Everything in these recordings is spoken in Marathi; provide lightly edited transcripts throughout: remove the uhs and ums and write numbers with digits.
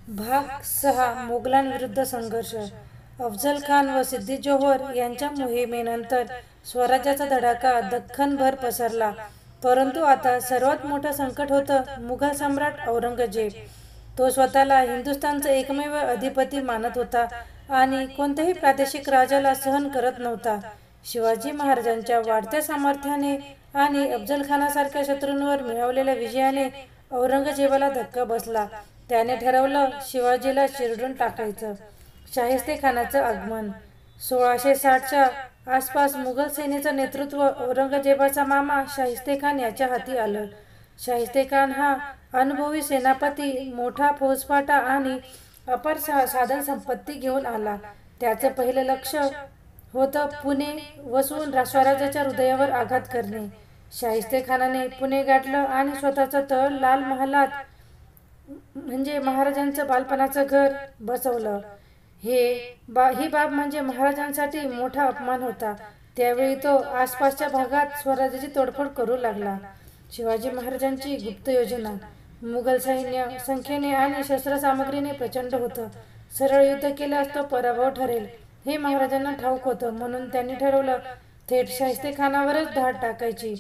भाग 6 मोगलांविरुद्ध संघर्ष. अफझल खान व सिद्दी जोहर यांच्या मोहिमेनंतर स्वराज्याचा धडाका दख्खनभर पसरला. परंतु आता सर्वात मोठं संकट होतं मुघल सम्राट औरंगजेब. तो स्वतःला हिंदुस्थानचा एकमेव अधिपती मानत होता आणि कोणत्याही प्रादेशिक राजाला सहन करत नव्हता. शिवाजी महाराजांच्या वाढत्या सामर्थ्याने आणि अफझल खानासारख्या शत्रूंवर मिळवलेल्या विजयाने औरंगजेबाला धक्का बसला. त्याने ठरवलं शिवाजीला चिरडून टाकायचं. शाहिस्तेखानाचं आगमन. 1660च्या आसपास मुघल सेनेचं नेतृत्व औरंगजेबाचा मामा शाहिस्तेखान याच्या हाती आलं. शाहिस्तेखान हा अनुभवी सेनापती, मोठा फौजफाटा आणि अपार साधन संपत्ती घेऊन आला. त्याचं पहिलं लक्ष होतं पुणे वसवून स्वराज्याच्या हृदयावर आघात करणे. शाहिस्तेखानाने पुणे गाठलं आणि स्वतःचं तळ लाल महालात म्हणजे महाराजांचं बालपणाचं घर बसवलं. ही बाब म्हणजे महाराजांसाठी मोठा अपमान होता. त्यावेळी तो आसपासच्या भागात स्वराज्याची तोडफोड करू लागला. शिवाजी महाराजांची गुप्त योजना. मुघल सैन्य संख्येने आणि शस्त्रसामग्रीने प्रचंड होतं. सरळ युद्ध केल्यास तो पराभव ठरेल हे महाराजांना ठाऊक होतं. म्हणून त्यांनी ठरवलं थेट शाहिस्तेखानावरच धाड टाकायची.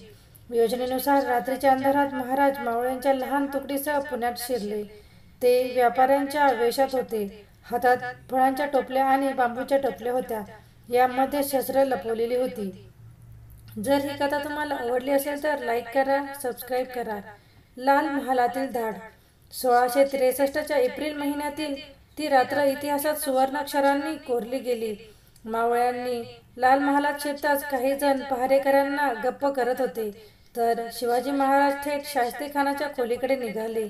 योजनेनुसार रात्रीच्या अंधारात महाराज मावळ्यांच्या लहान तुकडीसह पुण्यात शिरले. ते व्यापाऱ्यांच्या वेशात होते. हातात फळांच्या टोपल्या आणि बांबूच्या टोपल्या होत्या. यामध्ये शस्त्र लपवलेली होती. जर ही कथा तुम्हाला आवडली असेल तर लाईक करा, सबस्क्राईब करा. लाल महालातील धाड. 1663च्या एप्रिल महिन्यातील ती रात्र इतिहासात सुवर्णाक्षरांनी कोरली गेली. मावळ्यांनी लाल महालात शिरताच काही जण पहारेकऱ्यांना गप्प करत होते, तर शिवाजी महाराज थेट शाहिस्तेखानाच्या खोलीकडे निघाले.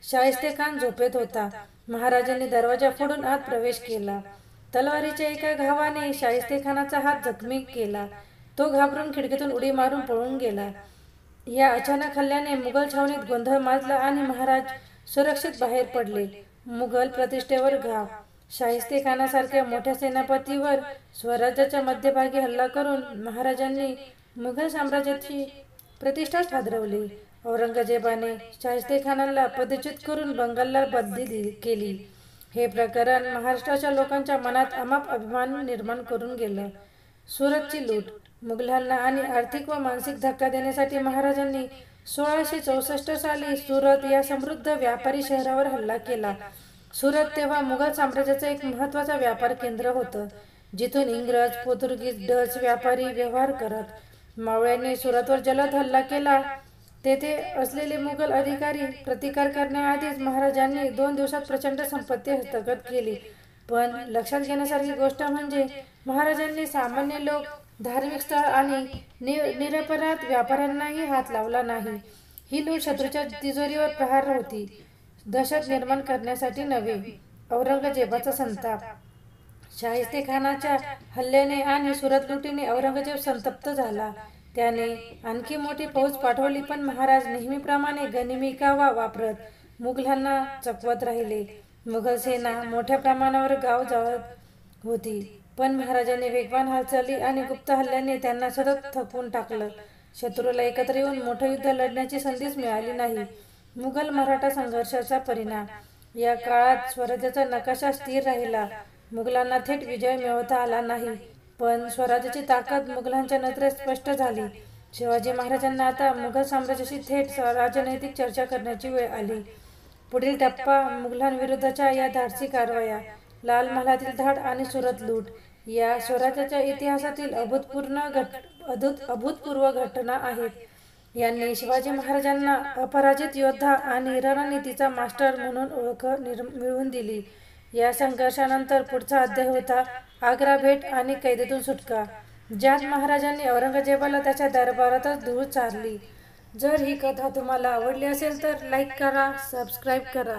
शाहिस्तेखान झोपेत होता. महाराजांनी दरवाजा फोडून आत प्रवेश केला. तलवारीच्या एका घावाने शाहिस्तेखानाचा हात जखमी केला. तो घाबरून खिडकीतून उडी मारून पळून गेला. या अचानक हल्ल्याने मुघल छावणीत गोंधळ माजला आणि महाराज सुरक्षित बाहेर पडले. मुघल प्रतिष्ठेवर घाव. शाहिस्तेखानासारख्या मोठ्या सेनापतीवर स्वराज्याच्या मध्यभागी हल्ला करून महाराजांनी मुघल साम्राज्याची प्रतिष्ठाच हादरवली. औरंगजेबाने शाहिस्तेखानाला पदच्युत करून बंगालला बदली केली. हे प्रकरण महाराष्ट्राच्या लोकांच्या मनात अमाप अभिमान निर्माण करून गेलं. सुरतची लूट. मुघलांना आणि आर्थिक व मानसिक धक्का देण्यासाठी महाराजांनी 1664 साली सुरत या समृद्ध व्यापारी शहरावर हल्ला केला. सुरत तेव्हा मुघल साम्राज्याचं एक महत्त्वाचं व्यापार केंद्र होतं, जिथून इंग्रज, पोर्तुगीज, डच व्यापारी व्यवहार करत. मावळ्यांनी सुरतवर जलद हल्ला केला. तेथे असलेले मुघल अधिकारी प्रतिकार करण्याआधीच महाराजांनी 2 दिवसात प्रचंड संपत्ती हस्तगत केली. पण लक्षात घेण्यासारखी गोष्ट म्हणजे महाराजांनी सामान्य लोक, धार्मिक स्थळ आणि निरपराध व्यापाऱ्यांनाही हात लावला नाही. ही लूट शत्रूच्या तिजोरीवर प्रहार होती, दहशत निर्माण करण्यासाठी नव्हे. औरंगजेबाचा संताप. शाहिस्तेखानाच्या हल्ल्याने आणि सुरत लुटीने औरंगजेब संतप्त झाला. त्याने आणखी मोठी फौज पाठवली, पण महाराज नेहमीप्रमाणे गनिमी कावा वापरत मुघलांना चकवत राहिले. मुघल सेना मोठ्या प्रमाणावर गाव जाळत होती, पण महाराजांनी वेगवान हालचाली आणि गुप्त हल्ल्याने त्यांना सतत थकवून टाकलं. शत्रूला एकत्र येऊन मोठं युद्ध लढण्याची संधीच मिळाली नाही. मुघल मराठा संघर्षाचा परिणाम. या काळात स्वराज्याचा नकाशा स्थिर राहिला. मुघलांना थेट विजय मिळवता आला नाही, पण स्वराज्याची ताकद मुघलांच्या नजरेत स्पष्ट झाली. शिवाजी महाराजांना आता मुघल साम्राज्याशी थेट राजनैतिक चर्चा करण्याची वेळ आली. पुढील टप्पा मुघलांविरुद्धच्या या धाडसी कारवाया. लाल महालातील धाड आणि सुरत लूट या स्वराज्याच्या इतिहासातील अभूतपूर्व घटना आहेत. यांनी शिवाजी महाराजांना अपराजित योद्धा आणि रणनीतीचा मास्टर म्हणून ओळख मिळवून दिली. या संघर्षानंतर पुढचा अध्याय होता आग्रा भेट आणि कैदेतून सुटका, ज्यात महाराजांनी औरंगजेबाला त्याच्या दरबारातच धूळ चारली. जर ही कथा तुम्हाला आवडली असेल तर लाईक करा, सबस्क्राईब करा.